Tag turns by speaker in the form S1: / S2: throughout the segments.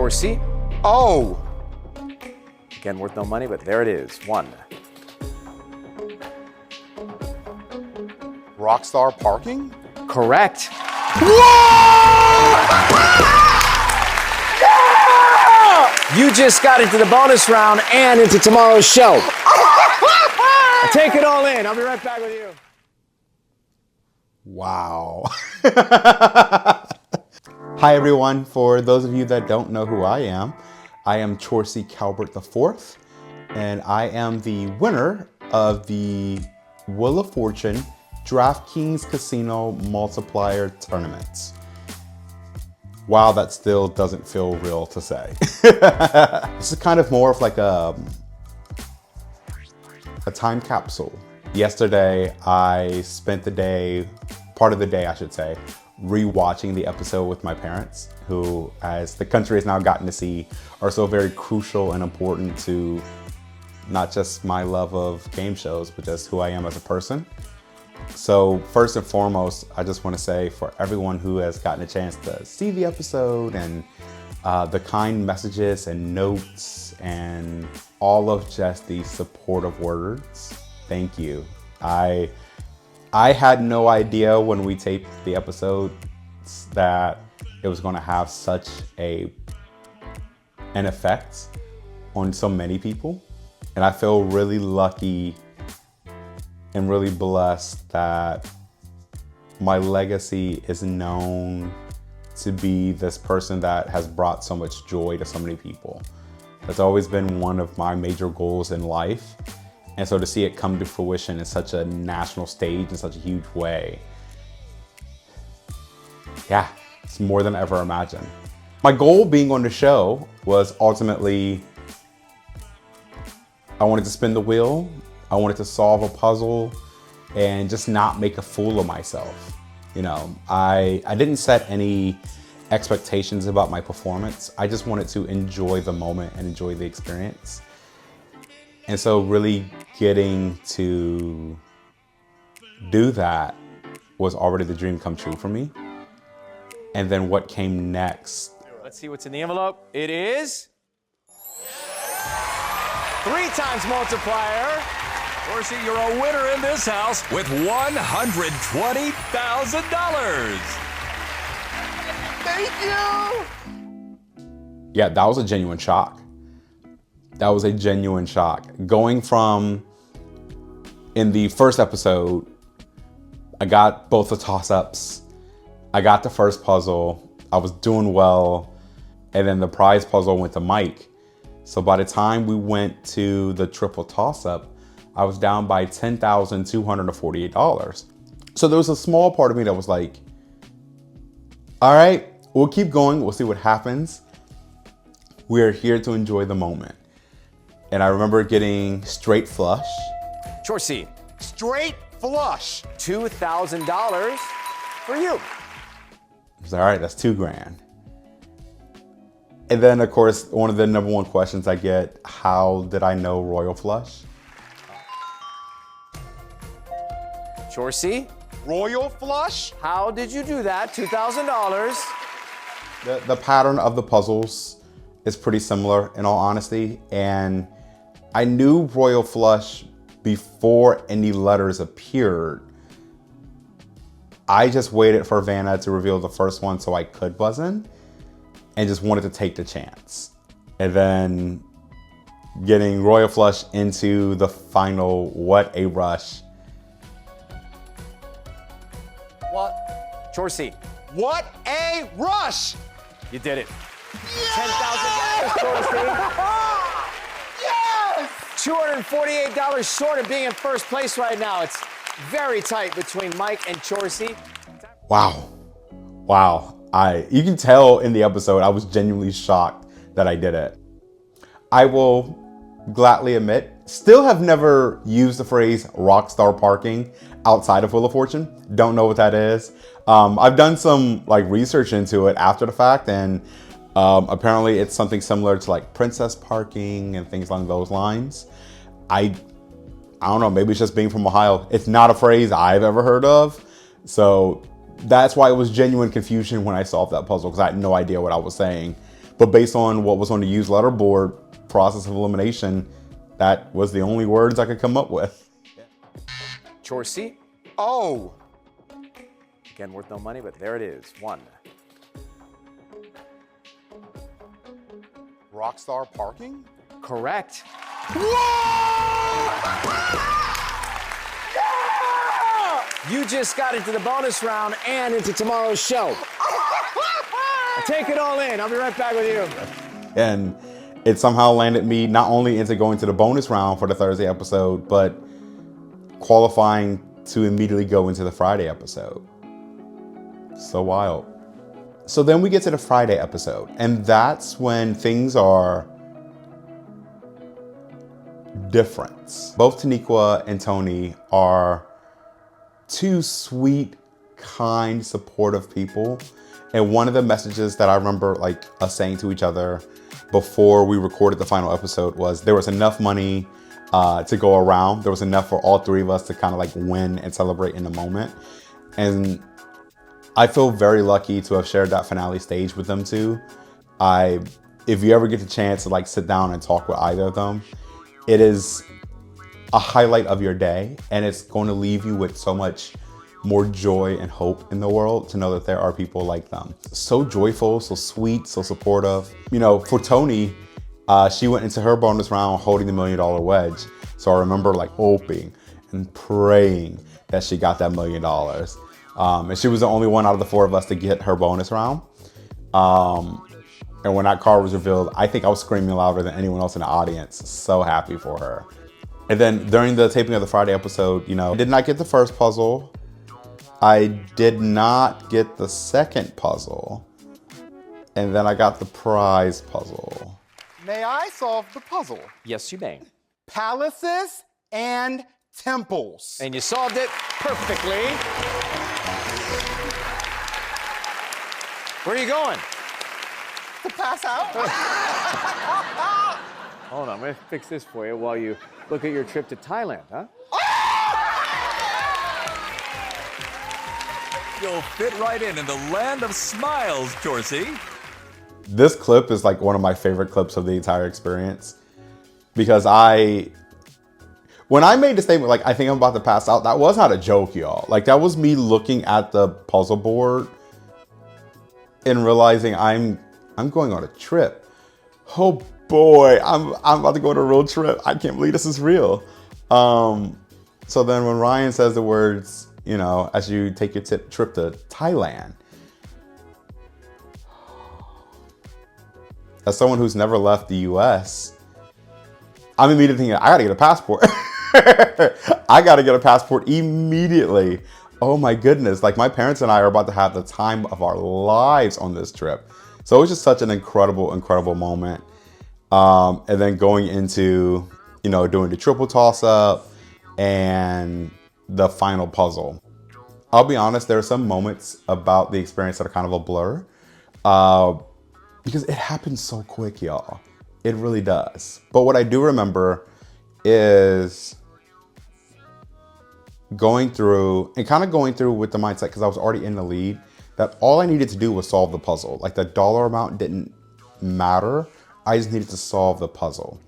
S1: Chorsey.
S2: Oh!
S1: Again, worth no money, but there it is. 1.
S2: Rockstar Parking?
S1: Correct. You just got into the bonus round and into tomorrow's show. Take it all in. I'll be right back with you.
S2: Wow. Hi, everyone. For those of you that don't know who I am Chorsey Calvert IV, and I am the winner of the Wheel of Fortune DraftKings Casino Multiplier Tournament. Wow, that still doesn't feel real to say. This is kind of more of like a time capsule. Yesterday, I spent the day, part of the day I should say, rewatching the episode with my parents, who, as the country has now gotten to see, are so very crucial and important to not just my love of game shows, but just who I am as a person. So first and foremost, I just want to say for everyone who has gotten a chance to see the episode and the kind messages and notes and all of just the supportive words, thank you. I had no idea when we taped the episode that it was going to have such an effect on so many people. And I feel really lucky and really blessed that my legacy is known to be this person that has brought so much joy to so many people. That's always been one of my major goals in life. And so to see it come to fruition in such a national stage in such a huge way, yeah, it's more than I ever imagined. My goal being on the show was ultimately, I wanted to spin the wheel. I wanted to solve a puzzle and just not make a fool of myself. You know, I didn't set any expectations about my performance. I just wanted to enjoy the moment and enjoy the experience. And so really getting to do that was already the dream come true for me. And then what came next.
S1: Let's see what's in the envelope. It is 3 times multiplier.
S3: Chorsey, you're a winner in this house with $120,000.
S2: Thank you! Yeah, that was a genuine shock. That was a genuine shock. Going from, in the first episode, I got both the toss-ups. I got the first puzzle. I was doing well. And then the prize puzzle went to Mike. So by the time we went to the triple toss-up, I was down by $10,248. So there was a small part of me that was like, all right, we'll keep going. We'll see what happens. We're here to enjoy the moment. And I remember getting straight flush.
S1: Chorsey,
S2: Straight flush.
S1: $2,000 for you.
S2: I was like, all right, that's $2,000. And then, of course, one of the number one questions I get, how did I know Royal Flush?
S1: Chorsey,
S2: Royal Flush?
S1: how did you do that? $2,000.
S2: The pattern of the puzzles is pretty similar, in all honesty. And I knew Royal Flush before any letters appeared. I just waited for Vanna to reveal the first one so I could buzz in, and just wanted to take the chance. And then getting Royal Flush into the final, what a rush.
S1: What? Chorsey,
S2: What a rush!
S1: you did it. $10,000, Chorsey.
S2: Yes!
S1: $248 short of being in first place right now. It's very tight between Mike and Chorsey.
S2: Wow. Wow. You can tell in the episode, I was genuinely shocked that I did it. I will gladly admit, still have never used the phrase rockstar parking outside of Wheel of Fortune. Don't know what that is. I've done some research into it after the fact, and apparently it's something similar to like princess parking and things along those lines. I don't know, maybe it's just being from Ohio. It's not a phrase I've ever heard of. So that's why it was genuine confusion when I solved that puzzle, because I had no idea what I was saying. But based on what was on the used letter board, process of elimination, that was the only words I could come up with.
S1: Chorsey.
S4: Oh.
S1: Again, worth no money, but there it is. 1.
S4: Rockstar Parking?
S1: Correct. You just got into the bonus round and into tomorrow's show. Take it all in. I'll be right back with you.
S2: And it somehow landed me not only into going to the bonus round for the Thursday episode, but qualifying to immediately go into the Friday episode. So wild. So then we get to the Friday episode, and that's when things are different. Both Taniqua and Tony are two sweet, kind, supportive people. And one of the messages that I remember us saying to each other before we recorded the final episode was there was enough money to go around. There was enough for all three of us to kind of win and celebrate in the moment. And I feel very lucky to have shared that finale stage with them too. If you ever get the chance to sit down and talk with either of them, it is a highlight of your day, and it's going to leave you with so much more joy and hope in the world to know that there are people like them. So joyful, so sweet, so supportive. For Tony, she went into her bonus round holding the $1 million wedge. So I remember hoping and praying that she got that $1 million. And she was the only one out of the 4 of us to get her bonus round. And when that card was revealed, I think I was screaming louder than anyone else in the audience. So happy for her. And then during the taping of the Friday episode, I did not get the first puzzle. I did not get the second puzzle. And then I got the prize puzzle.
S4: May I solve the puzzle?
S1: Yes, you may.
S4: Palaces and temples.
S1: And you solved it perfectly. Where are you going?
S4: To pass out?
S1: Hold on, I'm gonna fix this for you while you look at your trip to Thailand, huh?
S3: You'll fit right in the land of smiles, Chorsey.
S2: This clip is one of my favorite clips of the entire experience, because when I made the statement, I think I'm about to pass out, that was not a joke, y'all. That was me looking at the puzzle board and realizing I'm going on a trip. Oh boy, I'm about to go on a road trip. I can't believe this is real. So then when Ryan says the words, as you take your trip to Thailand, as someone who's never left the US, I'm immediately thinking, I gotta get a passport. I gotta get a passport immediately. Oh my goodness, my parents and I are about to have the time of our lives on this trip. So it was just such an incredible, incredible moment. And then going into, doing the triple toss up and the final puzzle. I'll be honest, there are some moments about the experience that are kind of a blur. Because it happens so quick, y'all. It really does. But what I do remember is going through with the mindset, because I was already in the lead, that all I needed to do was solve the puzzle. The dollar amount didn't matter. I just needed to solve the puzzle.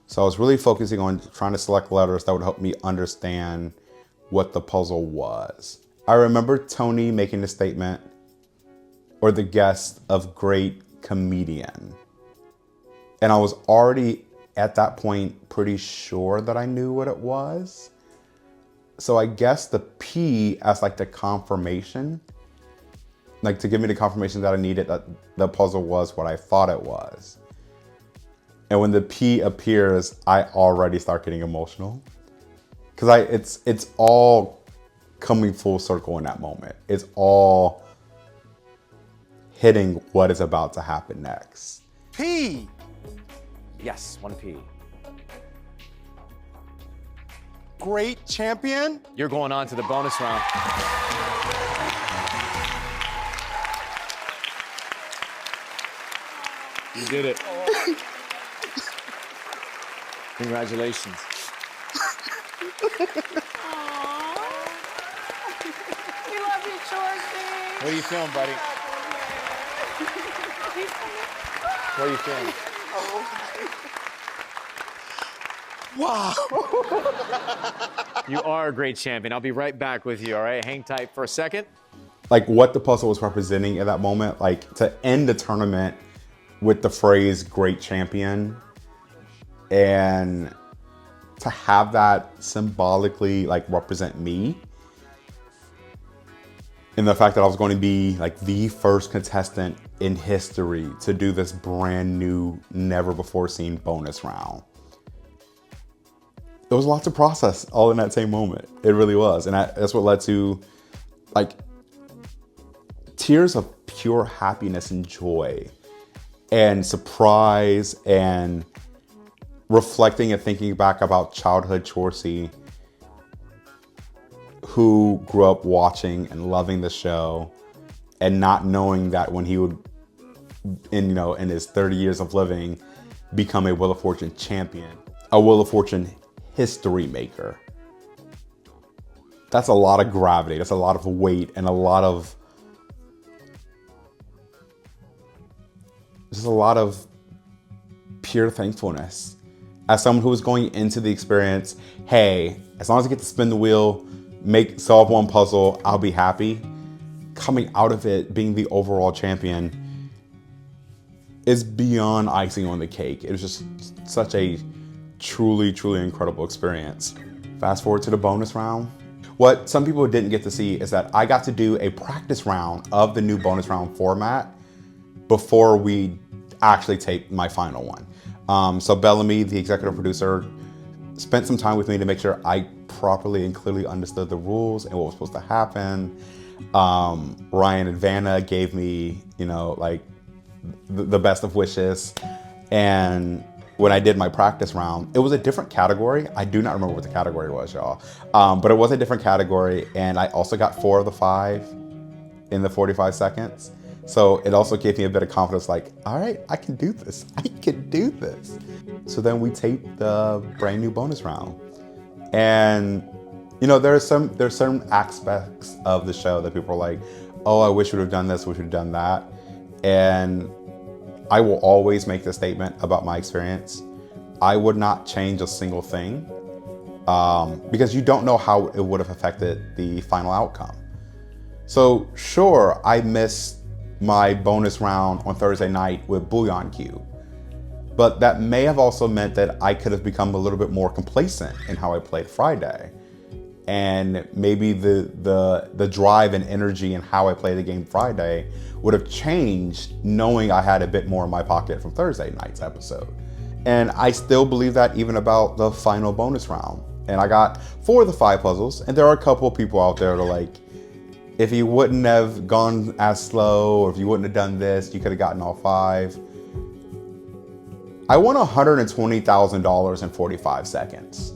S2: So I was really focusing on trying to select letters that would help me understand what the puzzle was. I remember Tony making the statement, or the guest of great comedian. And I was already at that point pretty sure that I knew what it was. So I guess the P as the confirmation, to give me the confirmation that I needed that the puzzle was what I thought it was. And when the P appears, I already start getting emotional. Because it's all coming full circle in that moment. It's all hitting what is about to happen next.
S4: P.
S1: Yes, 1 P.
S4: Great champion.
S1: You're going on to the bonus round. You did it. Congratulations.
S5: We love you, Chorsey.
S1: What are you feeling, buddy? What do you think?
S4: Wow.
S1: You are a great champion. I'll be right back with you, all right? Hang tight for a second.
S2: Like what the puzzle was representing at that moment, like to end the tournament with the phrase great champion, and to have that symbolically like represent me, and the fact that I was going to be like the first contestant in history to do this brand new, never before seen bonus round. There was a lot to process all in that same moment. It really was. And that's what led to like tears of pure happiness and joy and surprise and reflecting and thinking back about childhood Chorsey, who grew up watching and loving the show and not knowing that when he would, in his 30 years of living, become a Wheel of Fortune champion, a Wheel of Fortune history maker. That's a lot of gravity. That's a lot of weight and a lot of pure thankfulness. As someone who was going into the experience, hey, as long as I get to spin the wheel, solve one puzzle, I'll be happy. Coming out of it, being the overall champion is beyond icing on the cake. It was just such a truly, truly incredible experience. Fast forward to the bonus round. What some people didn't get to see is that I got to do a practice round of the new bonus round format before we actually taped my final one. So Bellamy, the executive producer, spent some time with me to make sure I properly and clearly understood the rules and what was supposed to happen. Ryan and Vanna gave me, like the best of wishes. And when I did my practice round, it was a different category. I do not remember what the category was, y'all. But it was a different category. And I also got 4 of the 5 in the 45 seconds. So it also gave me a bit of confidence, like, all right, I can do this. I can do this. So then we taped the brand new bonus round. And, there's certain aspects of the show that people are like, oh, I wish we'd have done this, we should have done that. And I will always make the statement about my experience. I would not change a single thing because you don't know how it would have affected the final outcome. So sure, I missed my bonus round on Thursday night with Bouillon Cube, but that may have also meant that I could have become a little bit more complacent in how I played Friday. And maybe the drive and energy and how I played the game Friday would have changed knowing I had a bit more in my pocket from Thursday night's episode. And I still believe that even about the final bonus round. And I got 4 of the 5 puzzles, and there are a couple of people out there that are like, if you wouldn't have gone as slow, or if you wouldn't have done this, you could have gotten all 5. I won $120,000 in 45 seconds.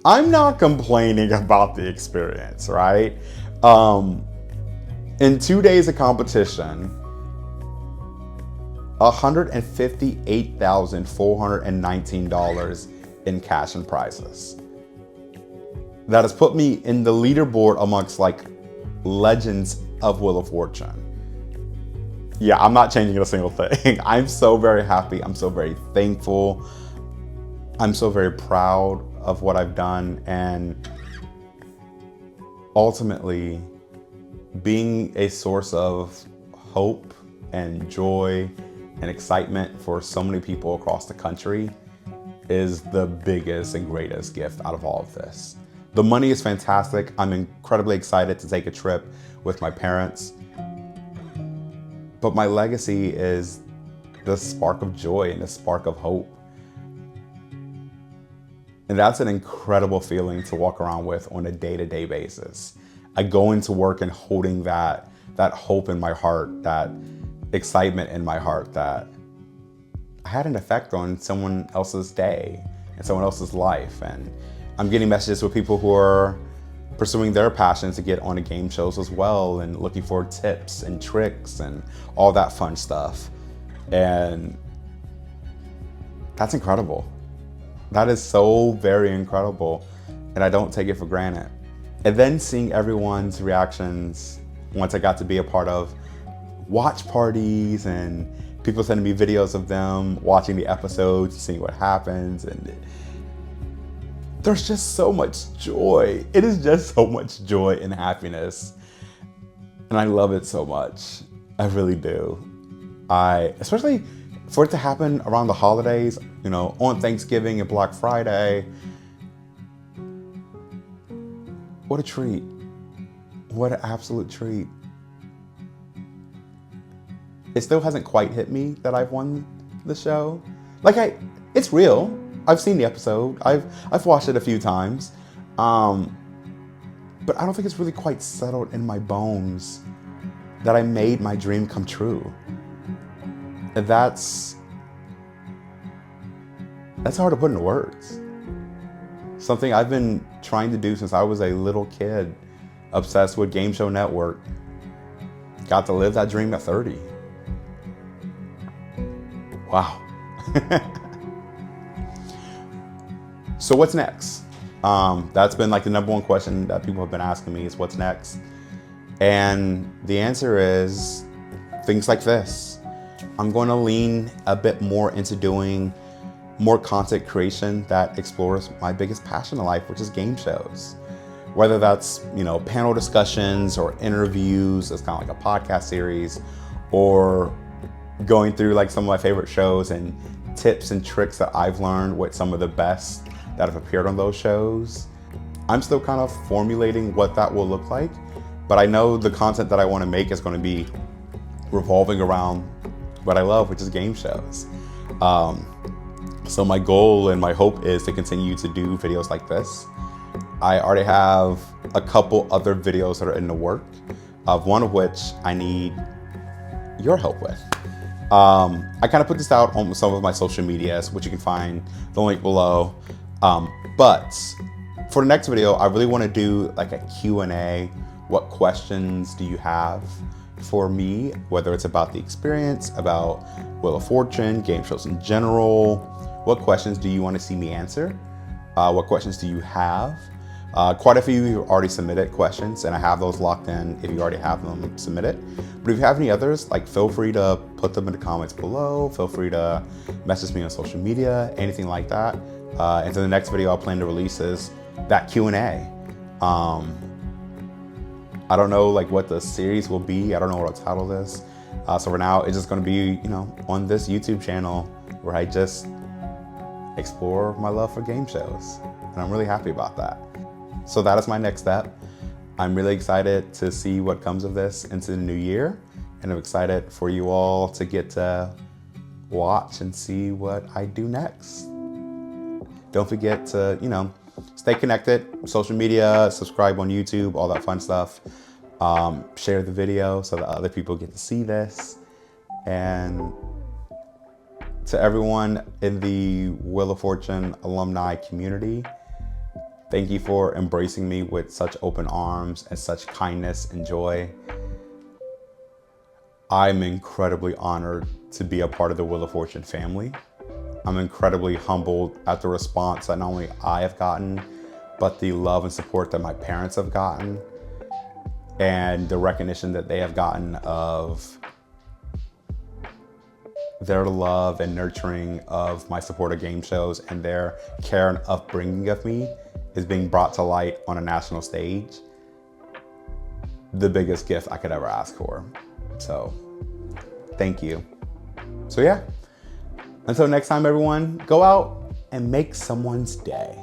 S2: I'm not complaining about the experience, right? In 2 days of competition, $158,419 in cash and prizes. That has put me in the leaderboard amongst like legends of Wheel of Fortune. Yeah, I'm not changing a single thing. I'm so very happy. I'm so very thankful. I'm so very proud of what I've done, and ultimately being a source of hope and joy and excitement for so many people across the country is the biggest and greatest gift out of all of this. The money is fantastic. I'm incredibly excited to take a trip with my parents. But my legacy is the spark of joy and the spark of hope. And that's an incredible feeling to walk around with on a day-to-day basis. I go into work and holding that hope in my heart, that excitement in my heart that I had an effect on someone else's day and someone else's life. And I'm getting messages with people who are pursuing their passions to get on the game shows as well and looking for tips and tricks and all that fun stuff. And that's incredible. That is so very incredible, and I don't take it for granted. And then seeing everyone's reactions once I got to be a part of watch parties and people sending me videos of them watching the episodes, seeing what happens, and there's just so much joy. It is just so much joy and happiness, and I love it so much. I really do. Especially for it to happen around the holidays, you know, on Thanksgiving and Black Friday. What a treat. What an absolute treat. It still hasn't quite hit me that I've won the show. Like it's real. I've seen the episode. I've watched it a few times. But I don't think it's really quite settled in my bones that I made my dream come true. And that's hard to put into words. Something I've been trying to do since I was a little kid, obsessed with Game Show Network. Got to live that dream at 30. Wow. So what's next? That's been like the number one question that people have been asking me is what's next? And the answer is things like this. I'm going to lean a bit more into doing more content creation that explores my biggest passion in life, which is game shows. Whether that's, you know, panel discussions or interviews, it's kind of like a podcast series, or going through like some of my favorite shows and tips and tricks that I've learned with some of the best that have appeared on those shows. I'm still kind of formulating what that will look like, but I know the content that I want to make is going to be revolving around what I love, which is game shows. So my goal and my hope is to continue to do videos like this. I already have a couple other videos that are in the work, one of which I need your help with. I kind of put this out on some of my social medias, which you can find the link below. But for the next video, I really want to do like a Q&A. What questions do you have for me? Whether it's about the experience, about Wheel of Fortune, game shows in general. What questions do you want to see me answer? What questions do you have? Quite a few of you have already submitted questions, and I have those locked in if you already have them submitted. But if you have any others, like feel free to put them in the comments below. Feel free to message me on social media, anything like that. And so the next video I plan to release is that Q&A. I don't know like what the series will be. I don't know what I'll title this. So for now, it's just going to be, you know, on this YouTube channel where I just explore my love for game shows. And I'm really happy about that. So that is my next step. I'm really excited to see what comes of this into the new year. And I'm excited for you all to get to watch and see what I do next. Don't forget to, you know, stay connected, social media, subscribe on YouTube, all that fun stuff. Share the video so that other people get to see this. And to everyone in the Wheel of Fortune alumni community, thank you for embracing me with such open arms and such kindness and joy. I'm incredibly honored to be a part of the Wheel of Fortune family. I'm incredibly humbled at the response that not only I have gotten, but the love and support that my parents have gotten, and the recognition that they have gotten of their love and nurturing of my support of game shows, and their care and upbringing of me is being brought to light on a national stage. The biggest gift I could ever ask for. So, thank you. So yeah, until next time everyone, go out and make someone's day.